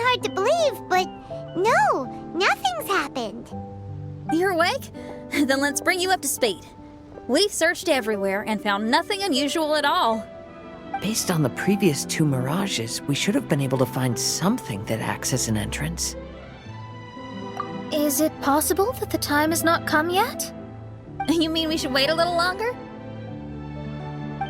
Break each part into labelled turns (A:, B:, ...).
A: hard to believe, but no, nothing's happened.
B: You're awake? Then let's bring you up to speed. We've searched everywhere and found nothing unusual at all.
C: Based on the previous 2 mirages, we should have been able to find something that acts as an entrance.
D: Is it possible that the time has not come yet?
B: You mean we should wait a little longer?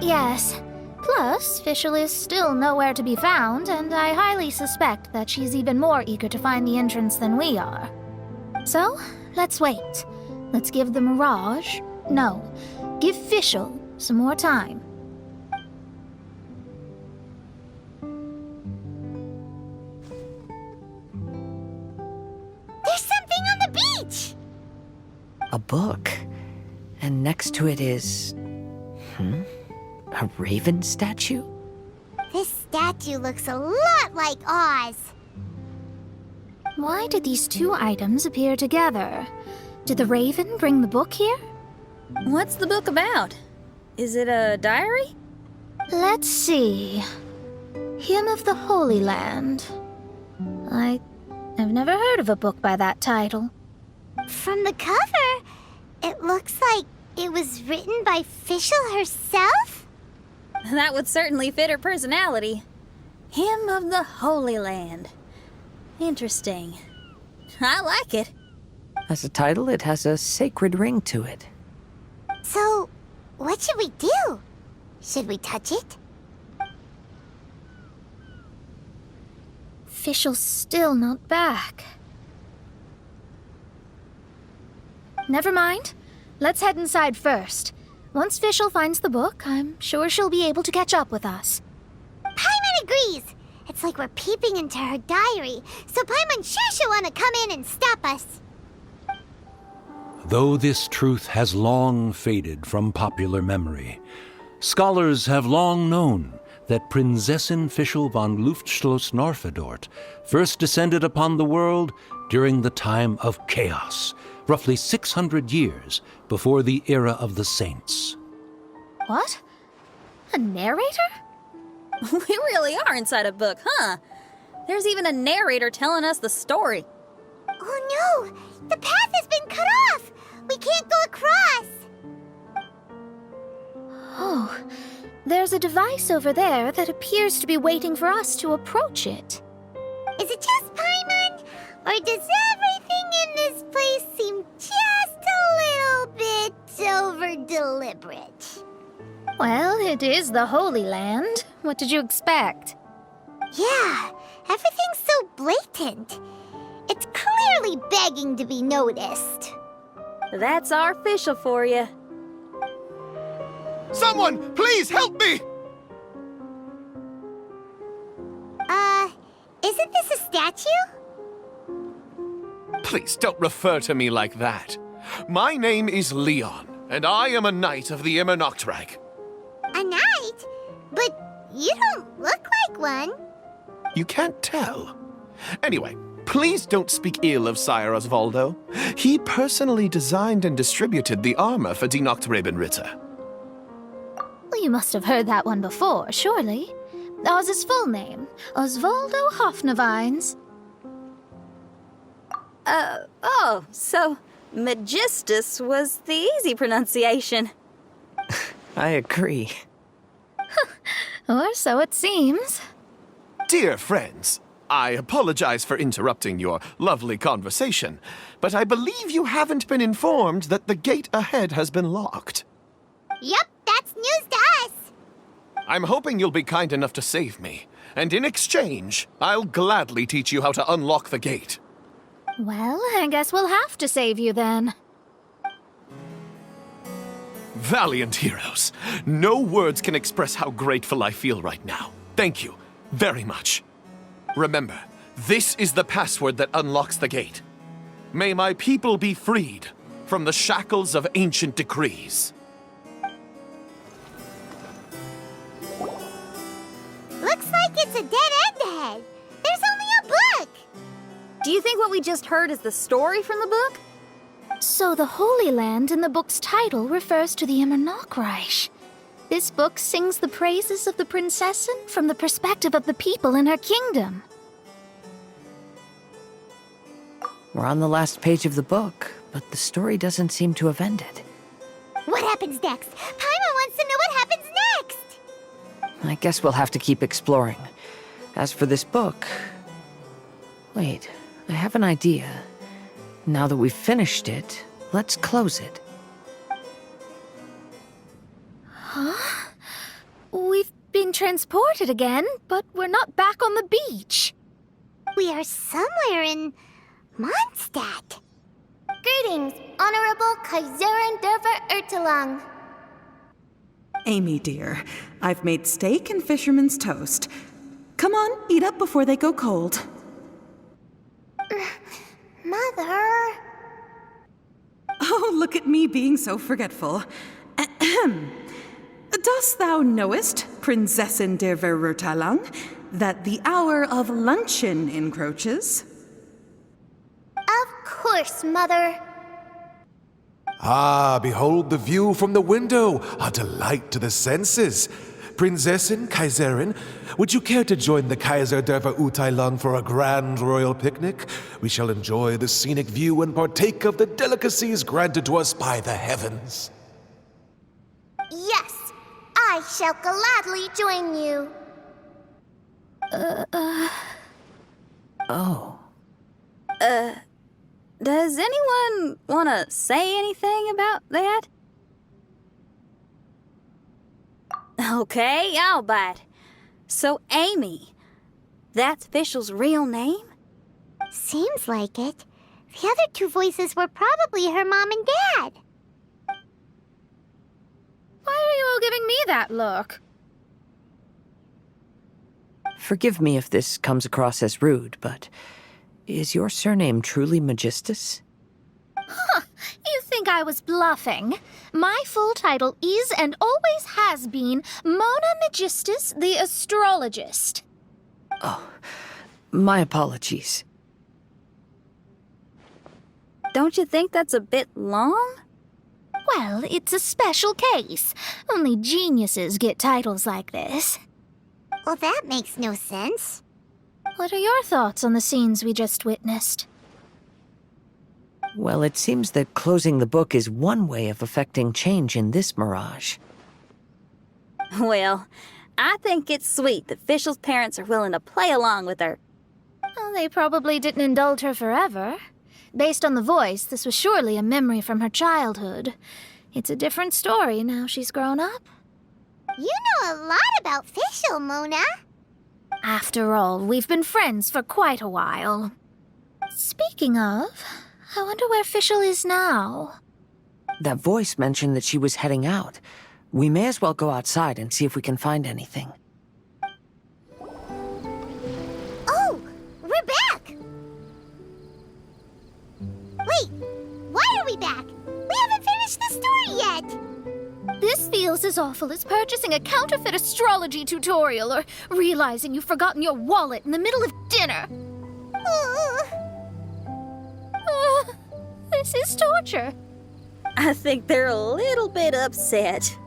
D: Yes. Plus, Fischl is still nowhere to be found, and I highly suspect that she's even more eager to find the entrance than we are. So, let's wait. Let's give the Mirage... No, give Fischl some more time.
A: There's something on the beach!
C: A book. And next to it is... a raven statue?
A: This statue looks a lot like Oz.
D: Why did these 2 items appear together? Did the raven bring the book here?
B: What's the book about? Is it a diary?
D: Let's see. Hymn of the Holy Land. I've never heard of a book by that title.
A: From the cover, it looks like it was written by Fischl herself?
B: That would certainly fit her personality. Hymn of the Holy Land. Interesting. I like it.
C: As a title, it has a sacred ring to it.
A: So, what should we do? Should we touch it?
D: Fischl's still not back. Never mind. Let's head inside first. Once Fischl finds the book, I'm sure she'll be able to catch up with us.
A: Paimon agrees! It's like we're peeping into her diary, so Paimon's sure she'll want to come in and stop us.
E: Though this truth has long faded from popular memory, scholars have long known that Prinzessin Fischl von Luftschloss-Norfedort first descended upon the world during the time of chaos, roughly 600 years before the era of the saints.
D: What? A narrator?
B: We really are inside a book, huh? There's even a narrator telling us the story.
A: Oh no! The path has been cut off! We can't go across!
D: Oh, there's a device over there that appears to be waiting for us to approach it.
A: Is it just Paimon? Or does everything in this place seem just a little bit over-deliberate?
D: Well, it is the Holy Land. What did you expect?
A: Yeah, everything's so blatant. It's clearly begging to be noticed.
B: That's our Fischl for you.
F: Someone, please help me!
A: Isn't this a statue?
F: Please don't refer to me like that. My name is Leon, and I am a knight of the Immernachtreich.
A: A knight? But you don't look like one.
F: You can't tell. Anyway, please don't speak ill of Sire Osvaldo. He personally designed and distributed the armor for Die Nachtrebenritter.
D: Well, you must have heard that one before, surely. Oz's full name, Osvaldo Hofnavines.
B: So Magistus was the easy pronunciation.
C: I agree.
D: Or so it seems.
F: Dear friends, I apologize for interrupting your lovely conversation, but I believe you haven't been informed that the gate ahead has been locked.
A: Yup, that's news to us.
F: I'm hoping you'll be kind enough to save me, and in exchange, I'll gladly teach you how to unlock the gate.
D: Well, I guess we'll have to save you then.
F: Valiant heroes. No words can express how grateful I feel right now. Thank you very much. Remember, this is the password that unlocks the gate. May my people be freed from the shackles of ancient decrees.
A: Looks like it's a dead end ahead. There's only a book.
B: Do you think what we just heard is the story from the book?
D: So the Holy Land in the book's title refers to the Immernachtreich. This book sings the praises of the Prinzessin from the perspective of the people in her kingdom.
C: We're on the last page of the book, but the story doesn't seem to have ended.
A: What happens next? Paimon wants to know what happens next!
C: I guess we'll have to keep exploring. As for this book... Wait, I have an idea. Now that we've finished it, let's close it.
D: Huh? We've been transported again, but we're not back on the beach.
A: We are somewhere in Mondstadt. Greetings, Honorable Kaiserin Derver Ertelang.
G: Amy, dear, I've made steak and fisherman's toast. Come on, eat up before they go cold.
A: Mother...
G: Oh, look at me being so forgetful. Ahem. Dost thou knowest, Prinzessin der Verurteilung, that the hour of luncheon encroaches?
A: Of course, Mother.
H: Ah, behold the view from the window, a delight to the senses. Prinzessin, Kaiserin, would you care to join the Kaiser der Verurteilung for a grand royal picnic? We shall enjoy the scenic view and partake of the delicacies granted to us by the heavens.
A: Yes, I shall gladly join you.
C: Oh.
B: Does anyone want to say anything about that? Okay, I'll bite. So, Amy, that's Fischl's real name?
A: Seems like it. The other two voices were probably her mom and dad.
D: Why are you all giving me that look?
C: Forgive me if this comes across as rude, but is your surname truly Magistus?
D: You think I was bluffing? My full title is and always has been Mona Magistus the Astrologist.
C: Oh, my apologies.
B: Don't you think that's a bit long?
D: Well, it's a special case. Only geniuses get titles like this.
A: Well, that makes no sense.
D: What are your thoughts on the scenes we just witnessed?
C: Well, it seems that closing the book is one way of affecting change in this mirage.
B: Well, I think it's sweet that Fischl's parents are willing to play along with her.
D: Well, they probably didn't indulge her forever. Based on the voice, this was surely a memory from her childhood. It's a different story now she's grown up.
A: You know a lot about Fischl, Mona.
D: After all, we've been friends for quite a while. Speaking of, I wonder where Fischl is now.
C: That voice mentioned that she was heading out. We may as well go outside and see if we can find anything.
A: Oh, we're back! Wait, why are we back? We haven't finished the story yet!
D: This feels as awful as purchasing a counterfeit astrology tutorial or realizing you've forgotten your wallet in the middle of dinner. This is torture.
B: I think they're a little bit upset.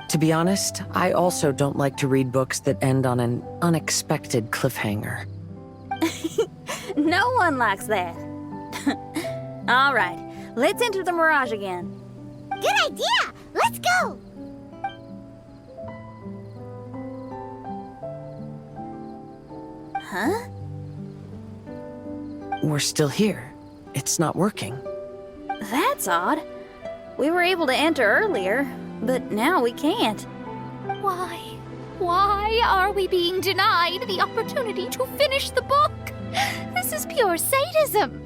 C: To be honest, I also don't like to read books that end on an unexpected cliffhanger.
B: No one likes that. All right, let's enter the mirage again.
A: Good idea! Let's go!
B: Huh?
C: We're still here. It's not working.
B: That's odd. We were able to enter earlier, but now we can't.
D: Why? Why are we being denied the opportunity to finish the book? This is pure sadism.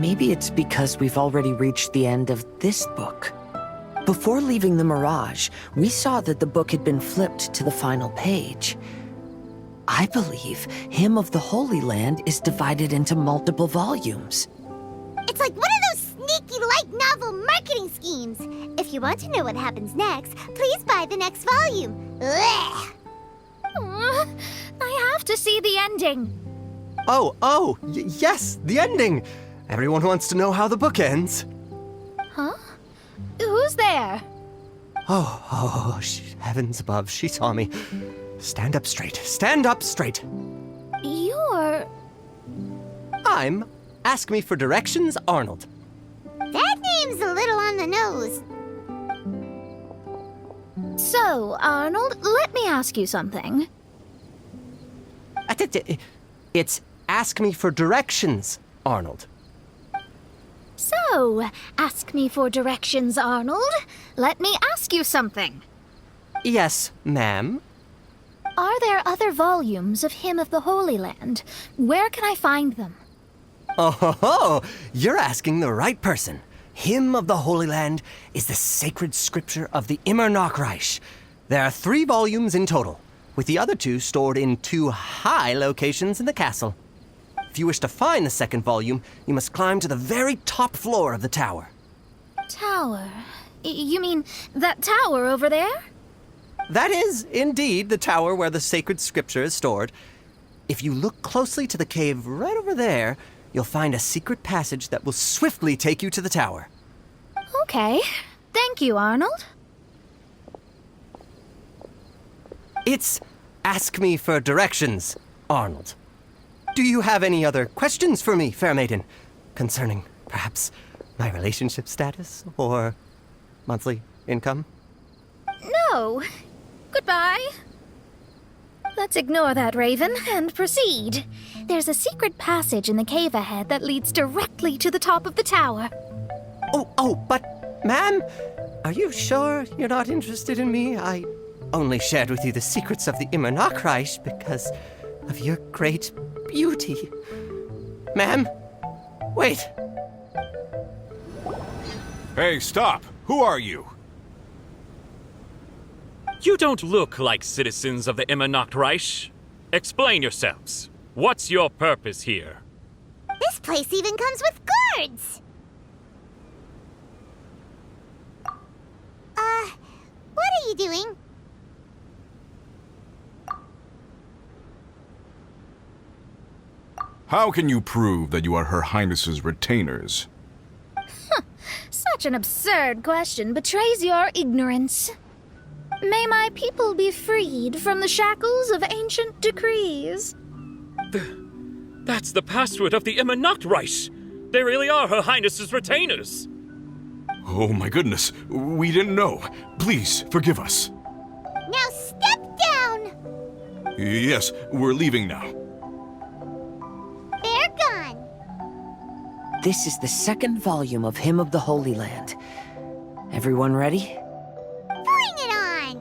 C: Maybe it's because we've already reached the end of this book. Before leaving the Mirage, we saw that the book had been flipped to the final page. I believe Hymn of the Holy Land is divided into multiple volumes.
A: It's like one of those sneaky light novel marketing schemes. If you want to know what happens next, please buy the next volume. Ugh.
D: I have to see the ending.
I: Yes, the ending. Everyone wants to know how the book ends.
D: Huh? Who's there?
I: Heavens above, she saw me. Stand up straight. Stand up straight.
D: You're
I: I'm Ask Me for Directions, Arnold.
A: That name's a little on the nose.
D: So, Arnold, let me ask you something.
I: It's Ask Me for Directions, Arnold.
D: So, ask me for directions, Arnold. Let me ask you something.
I: Yes, ma'am.
D: Are there other volumes of Hymn of the Holy Land? Where can I find them?
I: Oh, you're asking the right person. Hymn of the Holy Land is the sacred scripture of the Immer Nachreich. There are 3 volumes in total, with the other 2 stored in 2 high locations in the castle. If you wish to find the second volume, you must climb to the very top floor of the tower.
D: Tower? You mean that tower over there?
I: That is, indeed, the tower where the sacred scripture is stored. If you look closely to the cave right over there, you'll find a secret passage that will swiftly take you to the tower.
D: Okay. Thank you, Arnold.
I: It's Ask Me for Directions, Arnold. Do you have any other questions for me, fair maiden? Concerning, perhaps, my relationship status or monthly income?
D: No. Goodbye. Let's ignore that, Raven, and proceed. There's a secret passage in the cave ahead that leads directly to the top of the tower.
I: But, ma'am, are you sure you're not interested in me? I only shared with you the secrets of the Immer Nachreich because of your great beauty. Ma'am, wait.
J: Hey, stop! Who are you?
K: You don't look like citizens of the Immer Nachreich. Explain yourselves. What's your purpose here?
A: This place even comes with guards! What are you doing?
J: How can you prove that you are Her Highness's retainers?
D: Such an absurd question betrays your ignorance. May my people be freed from the shackles of ancient decrees.
K: That's the password of the Immer Nachreich. They really are Her Highness's retainers.
J: Oh my goodness, we didn't know. Please, forgive us.
A: Now step down!
J: Yes, we're leaving now.
A: They're gone.
C: This is the second volume of Hymn of the Holy Land. Everyone ready?
A: Bring it on!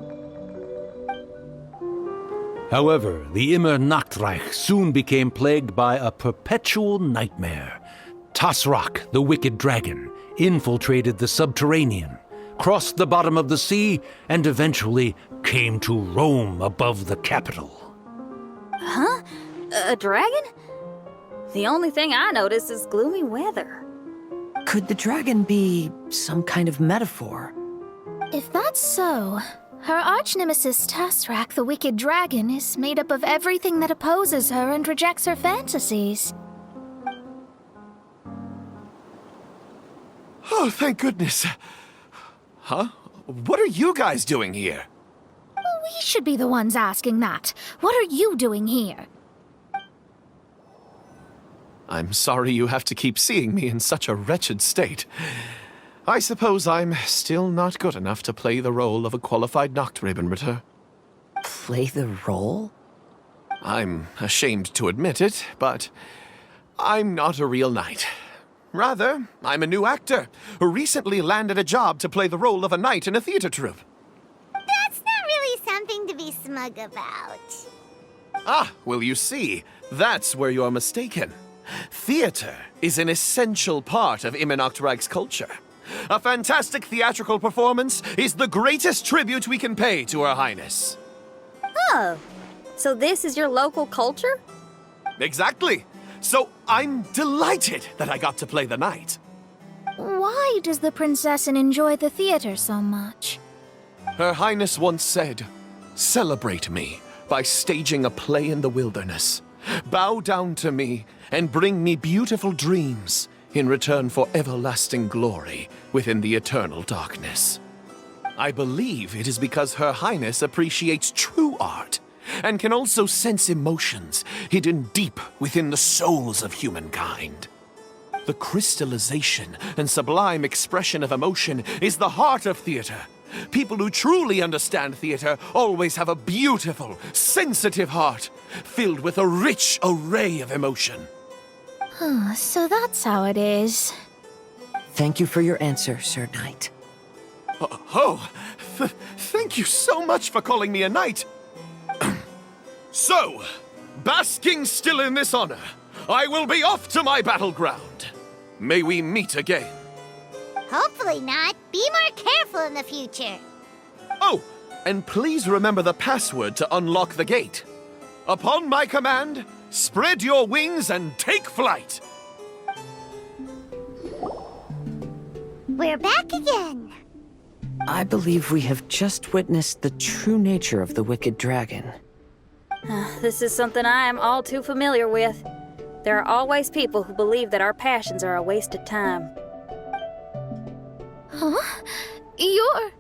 E: However, the Immer Nachreich soon became plagued by a perpetual nightmare. Tasrak, the wicked dragon, infiltrated the subterranean, crossed the bottom of the sea, and eventually came to roam above the capital.
B: Huh? A dragon? The only thing I notice is gloomy weather.
C: Could the dragon be some kind of metaphor?
D: If that's so, her arch-nemesis Tasrak, the wicked dragon, is made up of everything that opposes her and rejects her fantasies.
F: Oh, thank goodness. Huh? What are you guys doing here?
D: We should be the ones asking that. What are you doing here?
F: I'm sorry you have to keep seeing me in such a wretched state. I suppose I'm still not good enough to play the role of a qualified Nachtrebenritter.
C: Play the role?
F: I'm ashamed to admit it, but I'm not a real knight. Rather, I'm a new actor who recently landed a job to play the role of a knight in a theater troupe.
A: That's not really something to be smug about.
F: Ah, well, you see, that's where you're mistaken. Theater is an essential part of Immer Nachreich's culture. A fantastic theatrical performance is the greatest tribute we can pay to Her Highness.
B: Oh, so this is your local culture?
F: Exactly. So I'm delighted that I got to play the knight.
D: Why does the princessin enjoy the theater so much?
F: Her Highness once said, "Celebrate me by staging a play in the wilderness. Bow down to me and bring me beautiful dreams in return for everlasting glory within the eternal darkness." I believe it is because Her Highness appreciates true art and can also sense emotions hidden deep within the souls of humankind. The crystallization and sublime expression of emotion is the heart of theater. People who truly understand theater always have a beautiful, sensitive heart, filled with a rich array of emotion.
D: So that's how it is.
C: Thank you for your answer, Sir Knight.
F: Thank you so much for calling me a knight. So, basking still in this honor, I will be off to my battleground. May we meet again.
A: Hopefully not. Be more careful in the future.
F: Oh, and please remember the password to unlock the gate. Upon my command, spread your wings and take flight.
A: We're back again.
C: I believe we have just witnessed the true nature of the wicked dragon.
B: This is something I am all too familiar with. There are always people who believe that our passions are a waste of time.
D: Huh? You're...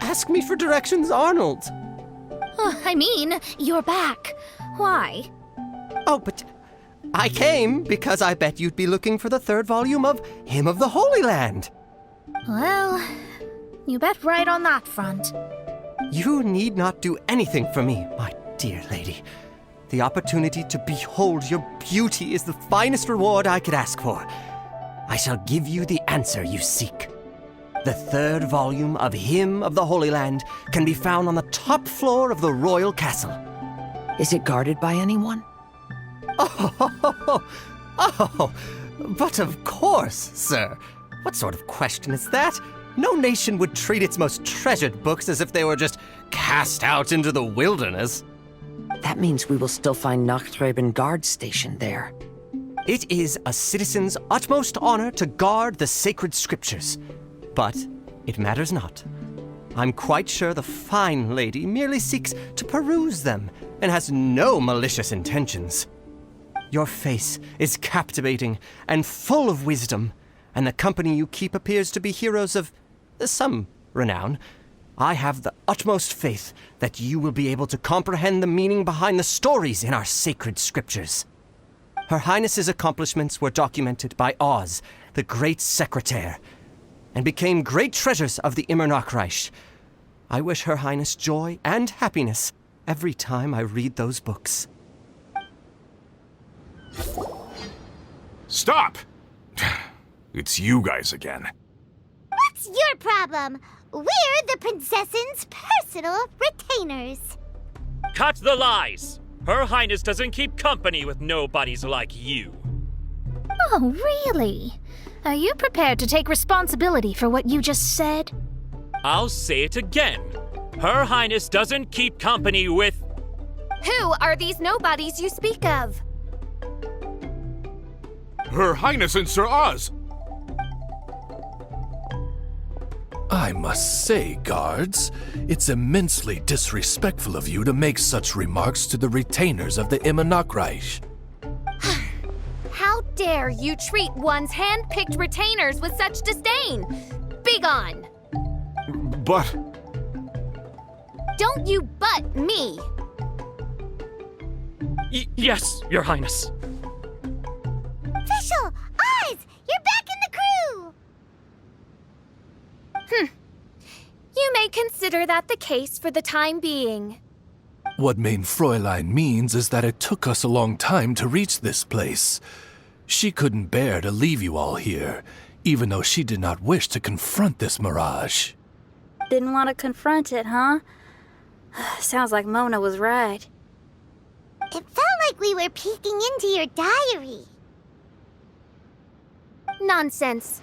I: Ask me for directions, Arnold.
D: I mean, you're back. Why?
I: Oh, but I came because I bet you'd be looking for the third volume of Hymn of the Holy Land.
D: Well, you bet right on that front.
I: You need not do anything for me, my dear lady. The opportunity to behold your beauty is the finest reward I could ask for. I shall give you the answer you seek. The third volume of Hymn of the Holy Land can be found on the top floor of the royal castle.
C: Is it guarded by anyone?
I: But of course, sir. What sort of question is that? No nation would treat its most treasured books as if they were just cast out into the wilderness.
C: That means we will still find Nachthreben Guard stationed there.
I: It is a citizen's utmost honor to guard the sacred scriptures. But it matters not. I'm quite sure the fine lady merely seeks to peruse them and has no malicious intentions. Your face is captivating and full of wisdom, and the company you keep appears to be heroes of some renown. I have the utmost faith that you will be able to comprehend the meaning behind the stories in our sacred scriptures. Her Highness's accomplishments were documented by Oz, the great secretaire, and became great treasures of the Immernachtreich. I wish Her Highness joy and happiness every time I read those books.
J: Stop! It's you guys again.
A: What's your problem? We're the princess's personal retainers.
K: Cut the lies! Her Highness doesn't keep company with nobodies like you.
D: Oh, really? Are you prepared to take responsibility for what you just said?
K: I'll say it again. Her Highness doesn't keep company with...
L: Who are these nobodies you speak of?
J: Her Highness and Sir Oz!
H: I must say, guards, it's immensely disrespectful of you to make such remarks to the retainers of the Immernachtreich.
L: How dare you treat one's hand-picked retainers with such disdain? Begone!
J: But...
L: Don't you butt me!
K: Yes, Your Highness.
A: Fischl! Oz! You're back in the crew!
L: You may consider that the case for the time being.
H: What mein Fräulein means is that it took us a long time to reach this place. She couldn't bear to leave you all here, even though she did not wish to confront this mirage.
B: Didn't want to confront it, huh? Sounds like Mona was right.
A: It felt like we were peeking into your diary.
L: Nonsense.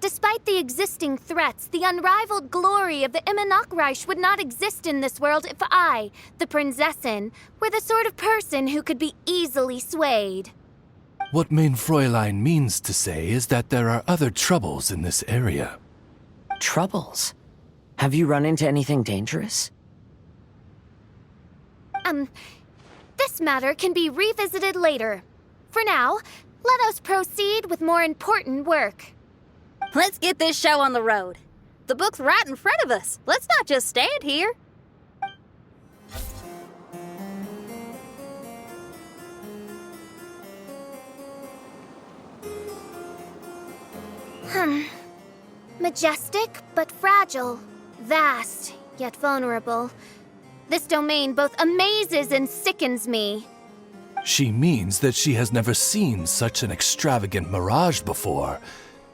L: Despite the existing threats, the unrivaled glory of the Immernachtreich would not exist in this world if I, the Prinzessin, were the sort of person who could be easily swayed.
H: What mein Fräulein means to say is that there are other troubles in this area.
C: Troubles? Have you run into anything dangerous?
L: This matter can be revisited later. For now, let us proceed with more important work.
B: Let's get this show on the road. The book's right in front of us. Let's not just stand here.
L: Majestic but fragile. Vast yet vulnerable. This domain both amazes and sickens me.
M: She means that she has never seen such an extravagant mirage before,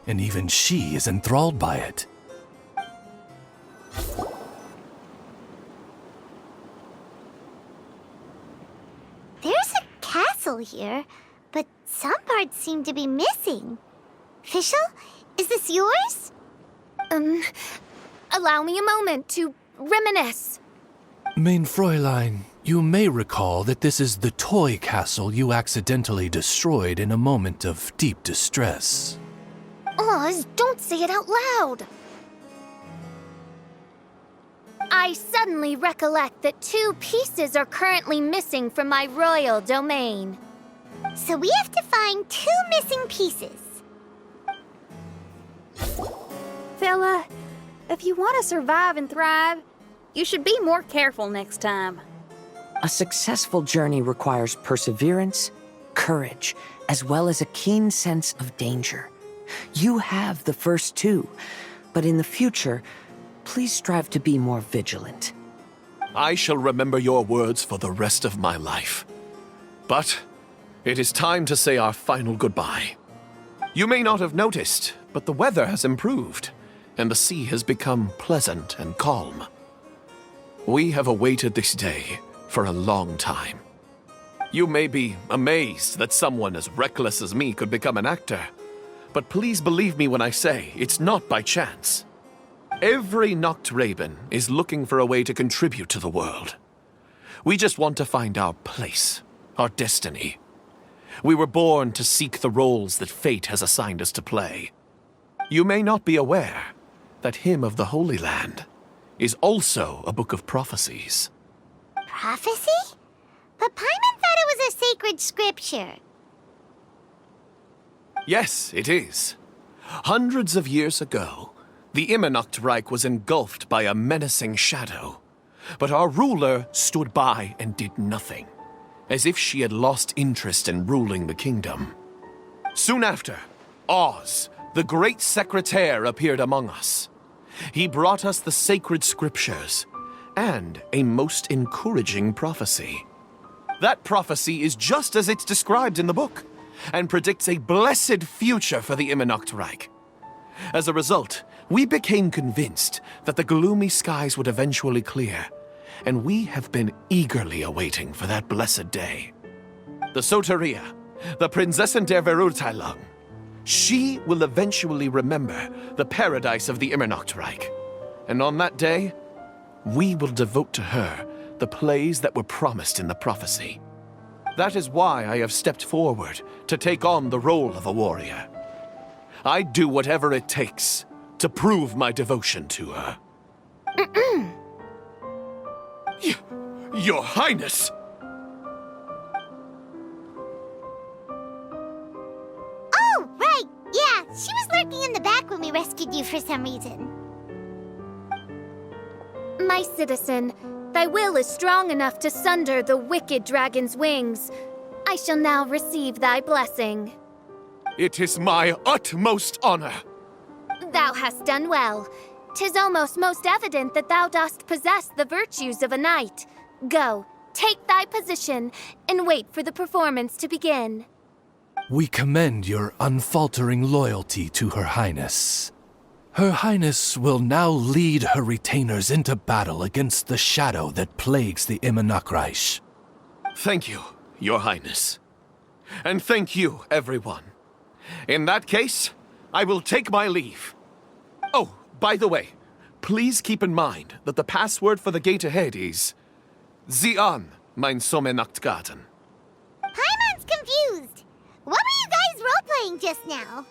M: and even she is enthralled by it.
A: There's a castle here, but some parts seem to be missing. Fischl, is this yours?
L: Allow me a moment to reminisce.
M: Mein Fräulein, you may recall that this is the toy castle you accidentally destroyed in a moment of deep distress.
L: Oz, don't say it out loud. I suddenly recollect that 2 pieces are currently missing from my royal domain.
A: So we have to find 2 missing pieces.
B: Fella, if you want to survive and thrive, you should be more careful next time.
C: A successful journey requires perseverance, courage, as well as a keen sense of danger. You have the first 2, but in the future, please strive to be more vigilant.
F: I shall remember your words for the rest of my life. But it is time to say our final goodbye. You may not have noticed, but the weather has improved, and the sea has become pleasant and calm. We have awaited this day for a long time. You may be amazed that someone as reckless as me could become an actor, but please believe me when I say it's not by chance. Every Noctraben is looking for a way to contribute to the world. We just want to find our place, our destiny. We were born to seek the roles that fate has assigned us to play. You may not be aware that Hymn of the Holy Land is also a book of prophecies.
A: Prophecy? But Paimon thought it was a sacred scripture.
F: Yes, it is. Hundreds of years ago, the Immernachtreich was engulfed by a menacing shadow. But our ruler stood by and did nothing, as if she had lost interest in ruling the kingdom. Soon after, Oz, the great secretaire, appeared among us. He brought us the sacred scriptures and a most encouraging prophecy. That prophecy is just as it's described in the book, and predicts a blessed future for the Immernachtreich. As a result, we became convinced that the gloomy skies would eventually clear, and we have been eagerly awaiting for that blessed day. The Soteria, the Prinzessin der Verurteilung, she will eventually remember the paradise of the Immernachtreich, and on that day, we will devote to her the plays that were promised in the prophecy. That is why I have stepped forward to take on the role of a warrior. I'd do whatever it takes to prove my devotion to her. Your Highness!
A: Oh, right! Yeah, she was lurking in the back when we rescued you for some reason.
L: My citizen, thy will is strong enough to sunder the wicked dragon's wings. I shall now receive thy blessing.
F: It is my utmost honor.
L: Thou hast done well. 'Tis almost most evident that thou dost possess the virtues of a knight. Go, take thy position, and wait for the performance to begin.
M: We commend your unfaltering loyalty to Her Highness. Her Highness will now lead her retainers into battle against the shadow that plagues the Immernachtreich.
F: Thank you, Your Highness. And thank you, everyone. In that case, I will take my leave. Oh, by the way, please keep in mind that the password for the gate ahead is Zian, mein Sommernachtgarten.
A: Paimon's confused. What were you guys role-playing just now?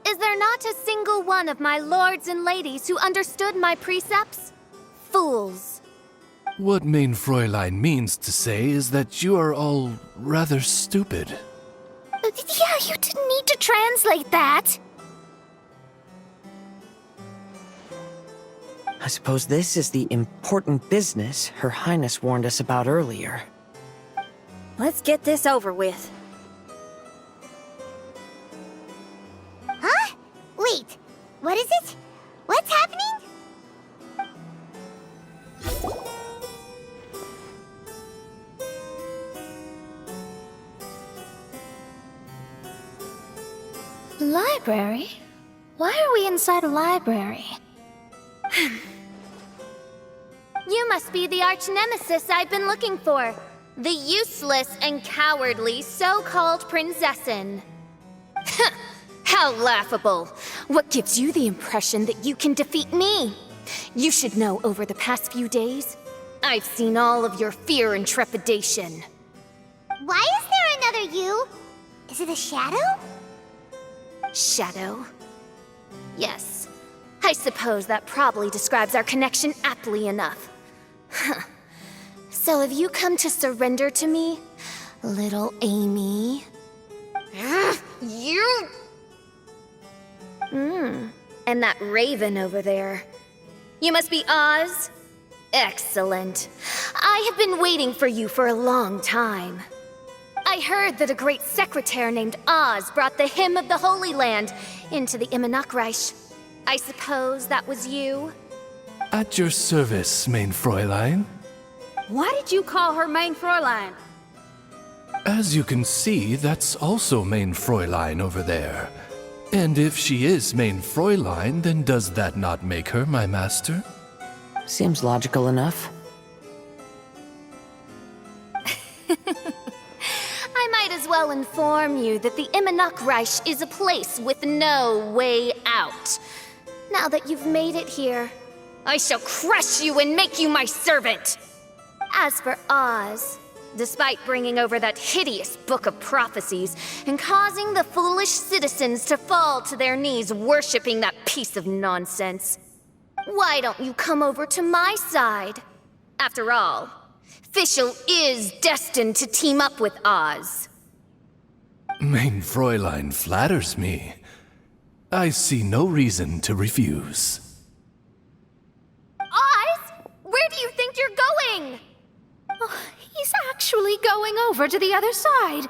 L: Is there not a single one of my lords and ladies who understood my precepts? Fools.
M: What Mein Fräulein means to say is that you are all rather stupid.
D: Yeah, you didn't need to translate that.
C: suppose this is the important business Her Highness warned us about earlier.
B: Let's get this over with.
A: Huh? Wait, what is it? What's happening?
D: Library? Why are we inside a library?
L: You must be the arch-nemesis I've been looking for. The useless and cowardly so-called Princessin. How laughable. What gives you the impression that you can defeat me? You should know over the past few days, I've seen all of your fear and trepidation.
A: Why is there another you? Is it a shadow?
L: Shadow? Yes. I suppose that probably describes our connection aptly enough. So have you come to surrender to me, little Amy? You... And that raven over there. You must be Oz? Excellent. I have been waiting for you for a long time. I heard that a great secretary named Oz brought the Hymn of the Holy Land into the miHoYo. I suppose that was you?
M: At your service, main Fräulein.
B: Why did you call her main Fräulein?
M: As you can see, that's also main Fräulein over there. And if she is main Fräulein, then does that not make her my master?
C: Seems logical enough.
L: I might as well inform you that the miHoYo is a place with no way out. Now that you've made it here, I shall crush you and make you my servant! As for Oz, despite bringing over that hideous book of prophecies and causing the foolish citizens to fall to their knees worshipping that piece of nonsense, why don't you come over to my side? After all, Fischl is destined to team up with Oz.
M: Main Fräulein flatters me. I see no reason to refuse.
L: Oz? Where do you think you're going?
D: Oh, he's actually going over to the other side.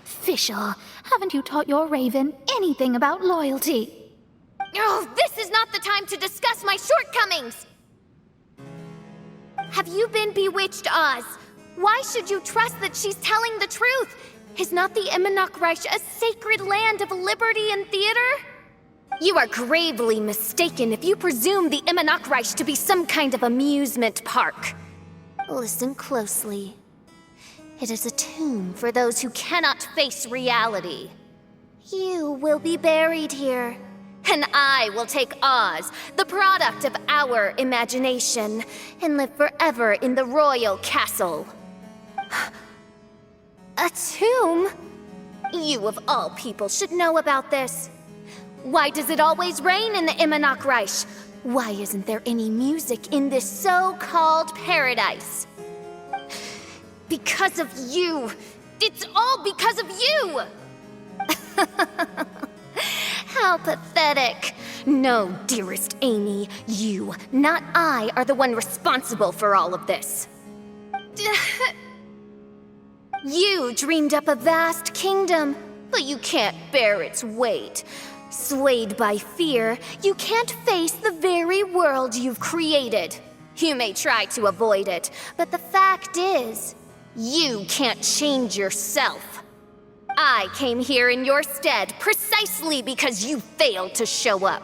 D: Fischl, haven't you taught your raven anything about loyalty?
L: Oh, this is not the time to discuss my shortcomings! Have you been bewitched, Oz? Why should you trust that she's telling the truth? Is not the miHoYo a sacred land of liberty and theater? You are gravely mistaken if you presume the miHoYo to be some kind of amusement park. Listen closely. It is a tomb for those who cannot face reality. You will be buried here, and I will take Oz, the product of our imagination, and live forever in the royal castle. A tomb? You of all people should know about this. Why does it always rain in the miHoYo? Why isn't there any music in this so-called paradise? Because of you! It's all because of you! How pathetic. No, dearest Amy, you, not I, are the one responsible for all of this. You dreamed up a vast kingdom, but you can't bear its weight. Swayed by fear, you can't face the very world you've created. You may try to avoid it, but the fact is, you can't change yourself. I came here in your stead precisely because you failed to show up.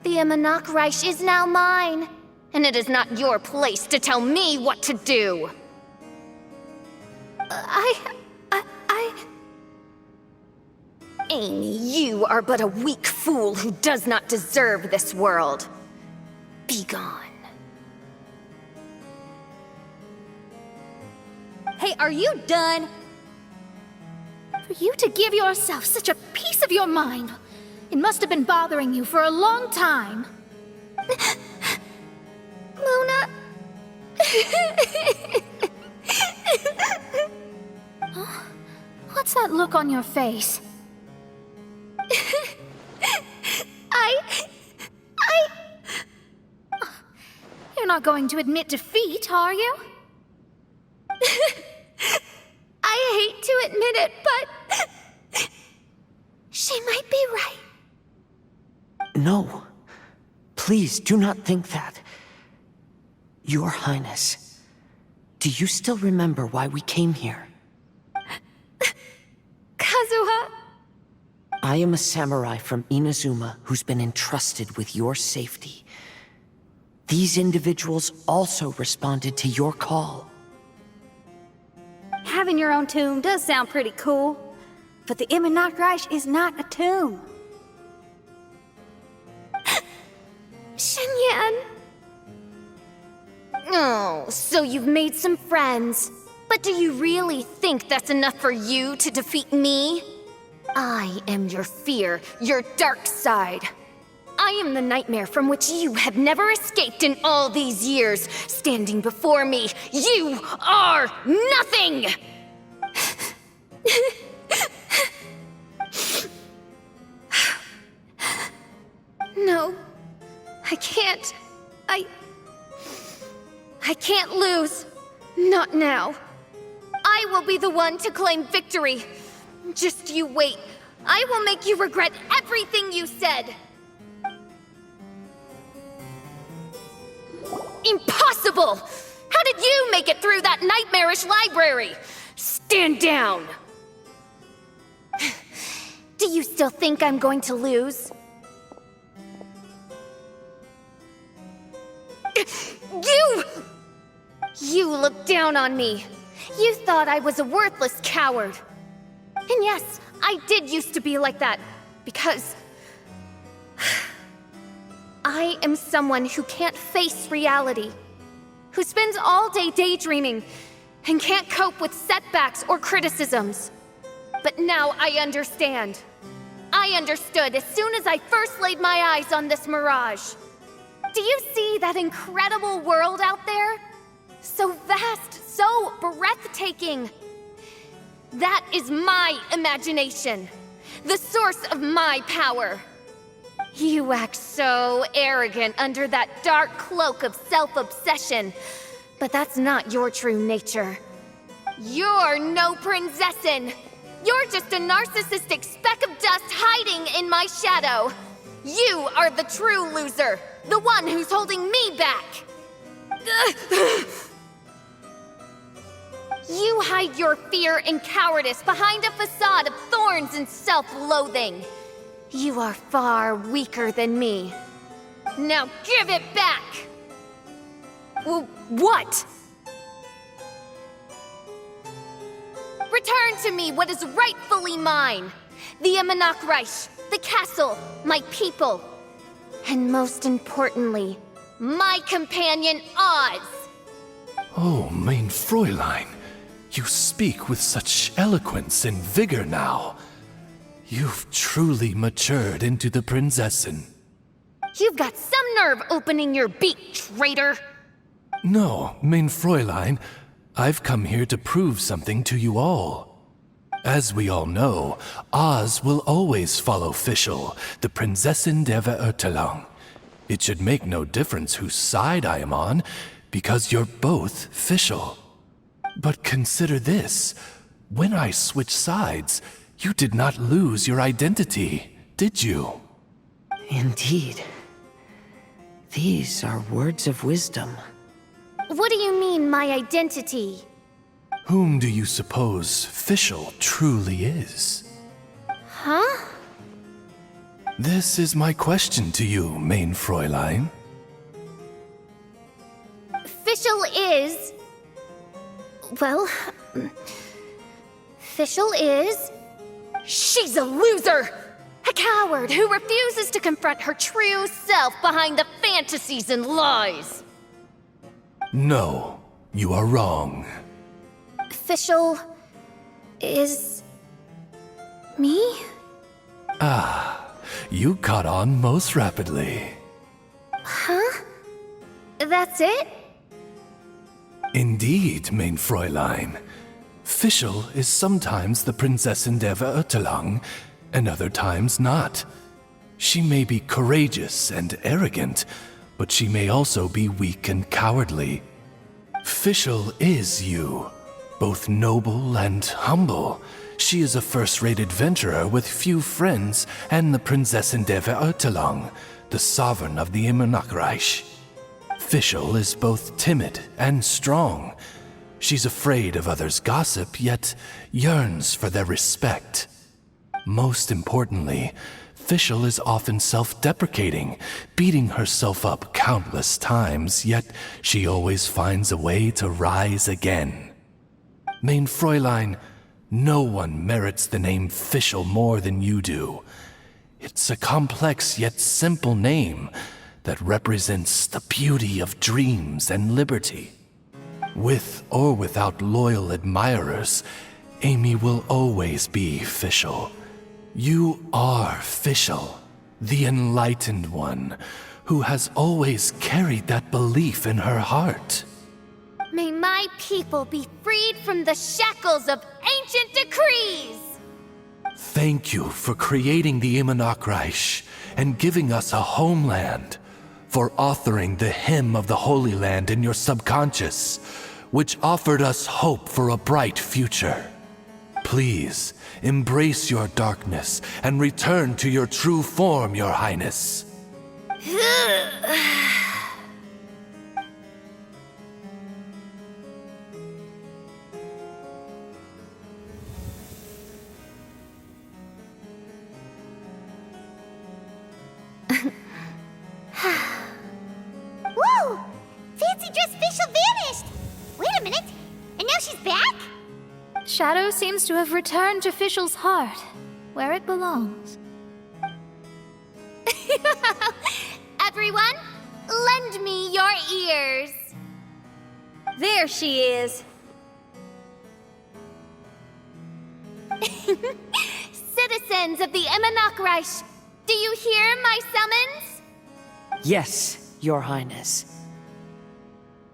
L: The miHoYo is now mine, and it is not your place to tell me what to do. Amy, you are but a weak fool who does not deserve this world. Be gone.
B: Hey, are you done?
D: For you to give yourself such a piece of your mind, it must have been bothering you for a long time.
L: Luna...
D: What's that look on your face? You're not going to admit defeat, are you?
L: I hate to admit it, but she might be right.
C: No. Please do not think that. Your Highness, do you still remember why we came here?
L: Kazuha!
C: I am a samurai from Inazuma who's been entrusted with your safety. These individuals also responded to your call.
B: Having your own tomb does sound pretty cool, but the Immonok is not a tomb.
L: Shenyan! Oh, so you've made some friends. But do you really think that's enough for you to defeat me? I am your fear, your dark side. I am the nightmare from which you have never escaped in all these years. Standing before me, you are nothing! No, I can't. I can't lose. Not now. I will be the one to claim victory. Just you wait. I will make you regret everything you said. Impossible! How did you make it through that nightmarish library? Stand down! Do you still think I'm going to lose? You looked down on me. You thought I was a worthless coward. And yes, I did used to be like that, because I am someone who can't face reality, who spends all day daydreaming, and can't cope with setbacks or criticisms. But now I understand. I understood as soon as I first laid my eyes on this mirage. Do you see that incredible world out there? So vast, so breathtaking. That is my imagination, the source of my power. You act so arrogant under that dark cloak of self-obsession, but that's not your true nature. You're no princessin. You're just a narcissistic speck of dust hiding in my shadow. You are the true loser, the one who's holding me back. You hide your fear and cowardice behind a facade of thorns and self-loathing. You are far weaker than me. Now give it back! What? Return to me what is rightfully mine. The Immonok, the castle, my people, and most importantly, my companion Oz.
M: Oh, mein Fräulein, you speak with such eloquence and vigor now. You've truly matured into the Prinzessin.
L: You've got some nerve opening your beak, traitor!
M: No, mein Fräulein, I've come here to prove something to you all. As we all know, Oz will always follow Fischl, the Prinzessin der Verurteilung. It should make no difference whose side I am on, because you're both Fischl. But consider this. When I switched sides, you did not lose your identity, did you?
C: Indeed. These are words of wisdom.
L: What do you mean, my identity?
M: Whom do you suppose Fischl truly is?
L: Huh?
M: This is my question to you, mein Fräulein.
L: Fischl is... Well... Fischl is... She's a loser! A coward who refuses to confront her true self behind the fantasies and lies!
M: No, you are wrong.
L: Fischl is... me?
M: Ah, you caught on most rapidly.
L: Huh? That's it?
M: Indeed, mein Fräulein. Fischl is sometimes the Prinzessin der Verurteilung, and other times not. She may be courageous and arrogant, but she may also be weak and cowardly. Fischl is you, both noble and humble. She is a first-rate adventurer with few friends and the Prinzessin der Verurteilung, the sovereign of the Immernachtreich. Fischl is both timid and strong. She's afraid of others' gossip, yet yearns for their respect. Most importantly, Fischl is often self-deprecating, beating herself up countless times, yet she always finds a way to rise again. Mein Fräulein, no one merits the name Fischl more than you do. It's a complex yet simple name that represents the beauty of dreams and liberty. With or without loyal admirers, Amy will always be Fischl. You are Fischl, the enlightened one, who has always carried that belief in her heart.
L: May my people be freed from the shackles of ancient decrees!
M: Thank you for creating the Immernachtreich and giving us a homeland, for authoring the hymn of the Holy Land in your subconscious, which offered us hope for a bright future. Please, embrace your darkness and return to your true form, Your Highness.
A: Whoa! Fancy dress Fischl vanished! Wait a minute, and now she's back?
D: Shadow seems to have returned to Fischl's heart, where it belongs.
L: Everyone, lend me your ears.
B: There she is.
L: Citizens of the Immernachtreich, do you hear my summons?
C: Yes, Your Highness.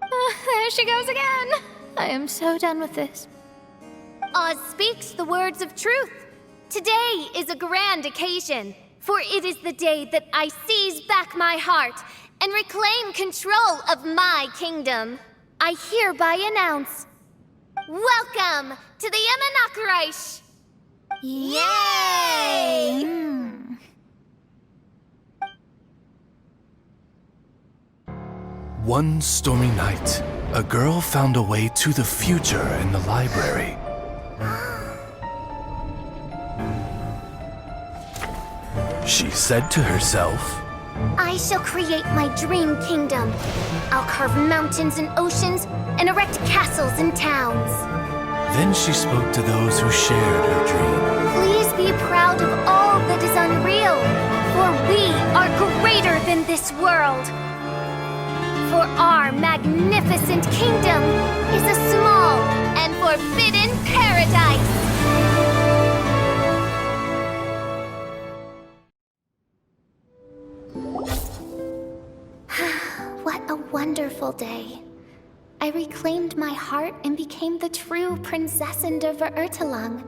D: There she goes again. I am so done with this.
L: Oz speaks the words of truth. Today is a grand occasion, for it is the day that I seize back my heart and reclaim control of my kingdom. I hereby announce, welcome to the Immernachtreich! Yay!
M: One stormy night, a girl found a way to the future in the library. She said to herself,
L: I shall create my dream kingdom. I'll carve mountains and oceans and erect castles and towns.
M: Then she spoke to those who shared her dream.
L: Please be proud of all that is unreal, for we are greater than this world. For our magnificent kingdom is a small and forbidden paradise. What a wonderful day. I reclaimed my heart and became the true Prinzessin der Verurteilung.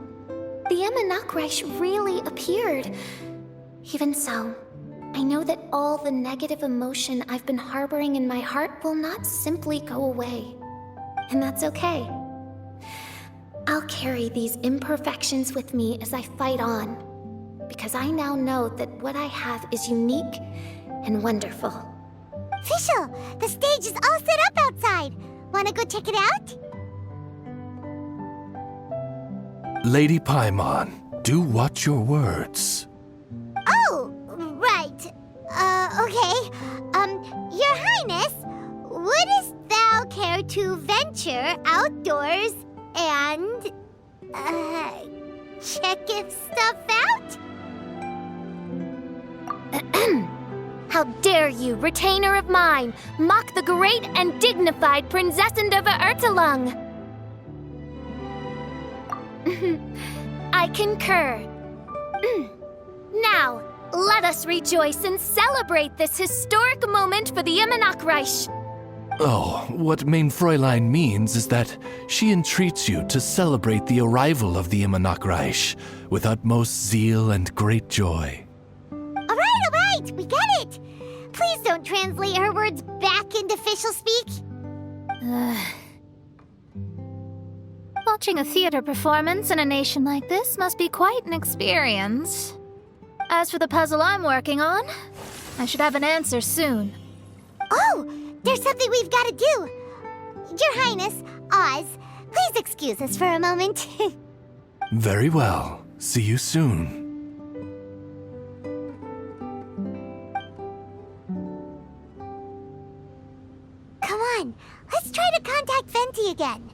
L: The Immernachtreich really appeared. Even so, I know that all the negative emotion I've been harboring in my heart will not simply go away. And that's okay. I'll carry these imperfections with me as I fight on, because I now know that what I have is unique and wonderful.
A: Fischl, the stage is all set up outside. Wanna go check it out?
M: Lady Paimon, do watch your words.
A: Oh, right. Okay. Your Highness, wouldst thou care to venture outdoors and, check if stuff out?
L: How dare you, retainer of mine, mock the great and dignified Prinzessin der Verurteilung? I concur. Now, let us rejoice and celebrate this historic moment for the Immernachtreich.
M: Oh, what Mein Fräulein means is that she entreats you to celebrate the arrival of the Immernachtreich with utmost zeal and great joy.
A: All right, we get it. Please don't translate her words back into official speak.
D: Watching a theater performance in a nation like this must be quite an experience. As for the puzzle I'm working on, I should have an answer soon.
A: Oh, there's something we've got to do. Your Highness, Oz, please excuse us for a moment.
M: Very well. See you soon.
A: Come on, let's try to contact Venti again.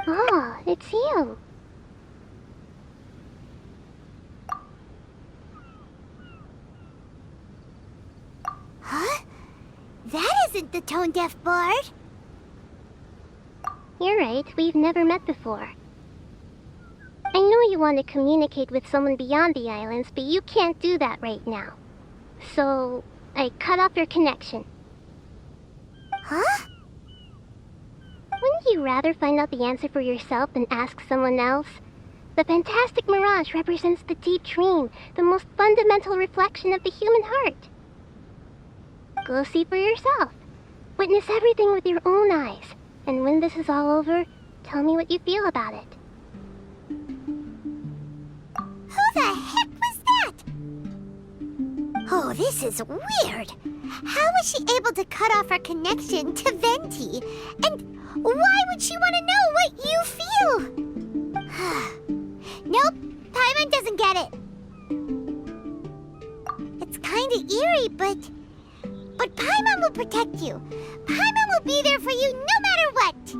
N: Oh, it's you.
A: Huh? That isn't the tone-deaf bard.
N: You're right, we've never met before. I know you want to communicate with someone beyond the islands, but you can't do that right now. So, I cut off your connection.
A: Huh?
N: Wouldn't you rather find out the answer for yourself than ask someone else? The fantastic mirage represents the deep dream, the most fundamental reflection of the human heart. Go see for yourself. Witness everything with your own eyes. And when this is all over, tell me what you feel about it.
A: Who the heck was that? Oh, this is weird. How was she able to cut off her connection to Venti? And why would she want to know what you feel? Nope, Paimon doesn't get it. It's kinda eerie, but Paimon will protect you. Paimon will be there for you no matter what.